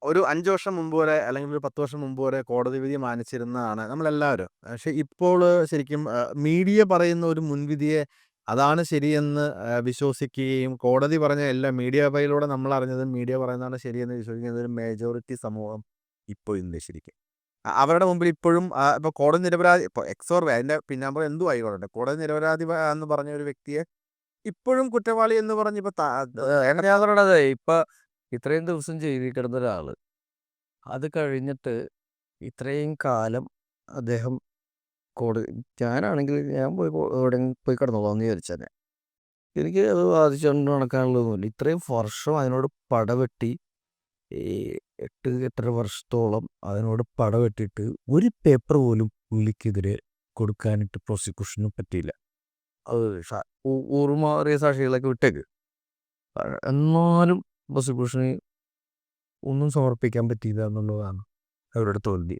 ഒരു 5 വർഷം മുമ്പ് വരെ അല്ലെങ്കിൽ ഒരു 10 വർഷം മുമ്പ് വരെ കോടതി വിധി മാനിച്ചിരുന്നതാണ് നമ്മളെല്ലാവരും. പക്ഷെ ഇപ്പോൾ ശരിക്കും മീഡിയ പറയുന്ന ഒരു മുൻവിധിയെ അതാണ് ശരിയെന്ന് വിശ്വസിക്കുകയും കോടതി പറഞ്ഞ എല്ലാം മീഡിയയിലൂടെ നമ്മൾ അറിഞ്ഞതും മീഡിയ പറയുന്നതാണ് ശരിയെന്ന് വിശ്വസിക്കുന്ന ഒരു മേജോറിറ്റി സമൂഹം ഇപ്പോൾ ഇണ്ട് ശരിക്കും. അവരുടെ മുമ്പിൽ ഇപ്പോഴും ഇപ്പോൾ കോടതി നിരപരാധി ഇപ്പോൾ എക്സ് ഓർ വൈ അതിന്റെ പിന്നാമ്പുറം എന്തും ആയിക്കോട്ടെ. കോടതി നിരപരാധി എന്ന് പറഞ്ഞ ഒരു വ്യക്തിയെ ഇപ്പോഴും കുറ്റവാളി എന്ന് പറഞ്ഞ് ഇപ്പൊ ഞാൻ പറയണത് ഇപ്പൊ ഇത്രയും ദിവസം ജയിലിൽ കിടന്ന ഒരാള് അത് കഴിഞ്ഞിട്ട് ഇത്രയും കാലം അദ്ദേഹം കോടതി ഞാനാണെങ്കിൽ ഞാൻ എവിടെ പോയി കിടന്നോളാം എന്ന് വിചാരിച്ചതന്നെ. എനിക്ക് അത് ബാധിച്ചുകൊണ്ട് നടക്കാനുള്ളതൊന്നുമില്ല. ഇത്രയും വർഷം അതിനോട് പടവെട്ടി ഈ 8-8.5 വർഷത്തോളം അതിനോട് പടവെട്ടിട്ട് ഒരു പേപ്പർ പോലും പുള്ളിക്കെതിരെ കൊടുക്കാനായിട്ട് പ്രോസിക്യൂഷന് പറ്റിയില്ല. അത് ഊറുമാറിയ സാക്ഷികളൊക്കെ വിട്ടേക്ക്. എന്നാലും പ്രോസിക്യൂഷന് ഒന്നും സമർപ്പിക്കാൻ പറ്റിയില്ല എന്നുള്ളതാണ് അവരുടെ തോൽവി.